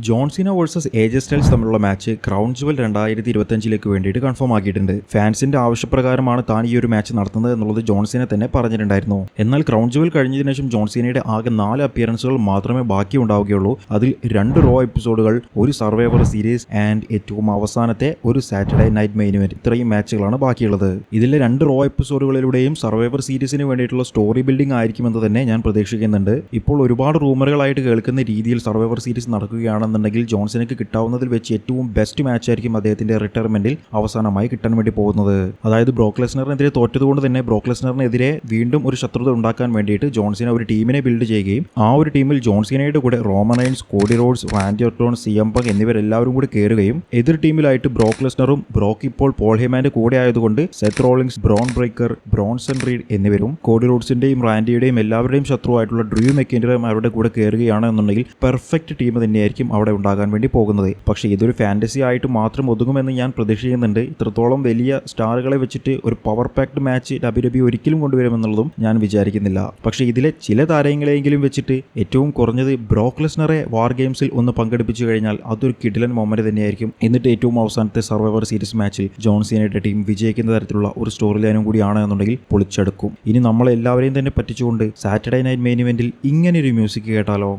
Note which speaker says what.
Speaker 1: John Seena versus AJ styles തമ്മിലുള്ള match crown Jual 2025 വേണ്ടിയിട്ട് confirm ആക്കിയിട്ടുണ്ട്. ഫാൻസിന്റെ ആവശ്യപ്രകാരമാണ് താൻ ഈ ഒരു മാച്ച് നടത്തുന്നത് എന്നുള്ളത് ജോൺ സീന തന്നെ പറഞ്ഞിട്ടുണ്ടായിരുന്നു. എന്നാൽ ക്രൗൺ ജുവൽ കഴിഞ്ഞതിനു ശേഷം ജോൺ സീനയുടെ ആകെ 4 അപ്പിയറൻസുകൾ മാത്രമേ ബാക്കി ഉണ്ടാവുകയുള്ളൂ. അതിൽ 2 റോ എപ്പിസോഡുകൾ, ഒരു സർവൈവർ സീരീസ് ആൻഡ് ഏറ്റവും അവസാനത്തെ ഒരു സാറ്റർഡേ നൈറ്റ് മെയിൻ ഇവന്റ്. ഇത്രയും മാച്ചുകളാണ് ബാക്കിയുള്ളത്. ഇതിലെ 2 റോ എപ്പിസോഡുകളിലൂടെയും സർവൈവർ സീരീസിന് വേണ്ടിയിട്ടുള്ള സ്റ്റോറി ബിൽഡിംഗ് ആയിരിക്കുമെന്ന് തന്നെ ഞാൻ പ്രതീക്ഷിക്കുന്നുണ്ട്. ഇപ്പോൾ ഒരുപാട് റൂമറുകളായിട്ട് കേൾക്കുന്ന രീതിയിൽ സർവൈവർ സീരീസ് നടക്കുകയാണെന്നുണ്ടെങ്കിൽ ജോൺസണിക്ക് കിട്ടാവുന്നതിൽ വെച്ച് ഏറ്റവും ബെസ്റ്റ് മാച്ച് ആയിരിക്കും അദ്ദേഹത്തിന്റെ റിട്ടയർമെന്റിൽ അവസാനമായി കിട്ടാൻ വേണ്ടി പോകുന്നത്. അതായത് ബ്രോക്ക് ലെസ്നറിനെതിരെ തോറ്റതുകൊണ്ട് തന്നെ ബ്രോക്ക് ലെസ്നറിനെതിരെ വീണ്ടും ഒരു ശത്രുത ഉണ്ടാക്കാൻ വേണ്ടിയിട്ട് ജോൺസീന ഒരു ടീമിനെ ബിൽഡ് ചെയ്യുകയും ആ ഒരു ടീമിൽ ജോൺസീനയുടെ കൂടെ Roman Reigns, Cody Rhodes, Randy Orton, CM Punk എന്നിവരെല്ലാവരും കൂടി കയറുകയും എതിർ ടീമിലായിട്ട് ബ്രോക്ക് ലെസ്നറും ബ്രോക്ക് ഇപ്പോൾ പോൾ ഹെയ്മാന്റെ കൂടെ ആയതുകൊണ്ട് Seth Rollins, brown breaker, Bronson read എന്നിവരും കോഡി റോഡ്സിന്റെയും റാൻഡിയുടെയും എല്ലാവരുടെയും ശത്രുവായിട്ടുള്ള ഡ്രൂ മെക്കിൻഡറും അവരുടെ കൂടെ കയറുകയാണെന്നുണ്ടെങ്കിൽ പെർഫെക്റ്റ് ടീം തന്നെയായിരിക്കും അവിടെ ഉണ്ടാകാൻ വേണ്ടി പോകുന്നത്. പക്ഷേ ഇതൊരു ഫാന്റസി ആയിട്ട് മാത്രം ഒതുങ്ങുമെന്ന് ഞാൻ പ്രതീക്ഷിക്കുന്നുണ്ട്. ഇത്രത്തോളം വലിയ സ്റ്റാറുകളെ വെച്ചിട്ട് ഒരു പവർ പാക്ഡ് മാച്ച് WWE ഒരിക്കലും കൊണ്ടുവരുമെന്നുള്ളതും ഞാൻ വിചാരിക്കുന്നില്ല. പക്ഷേ ഇതിലെ ചില താരങ്ങളെങ്കിലും വെച്ചിട്ട് ഏറ്റവും കുറഞ്ഞത് ബ്രോക്ക് ലെസ്നറെ വാർ ഗെയിംസിൽ ഒന്ന് പങ്കെടുപ്പിച്ചു കഴിഞ്ഞാൽ അതൊരു കിടിലൻ മൊമെന്റ് തന്നെയായിരിക്കും. എന്നിട്ട് ഏറ്റവും അവസാനത്തെ സർവൈവർ സീരീസ് മാച്ചിൽ ജോൺ സീനയുടെ ടീം വിജയിക്കുന്ന തരത്തിലുള്ള ഒരു സ്റ്റോറി ലൈനും കൂടിയാണ് എന്നുണ്ടെങ്കിൽ പൊളിച്ചെടുക്കും. ഇനി നമ്മളെല്ലാവരെയും തന്നെ പറ്റിച്ചുകൊണ്ട് സാറ്റർഡേ നൈറ്റ് മെയിൻ ഇവന്റിൽ ഇങ്ങനെയൊരു മ്യൂസിക് കേട്ടാലോ?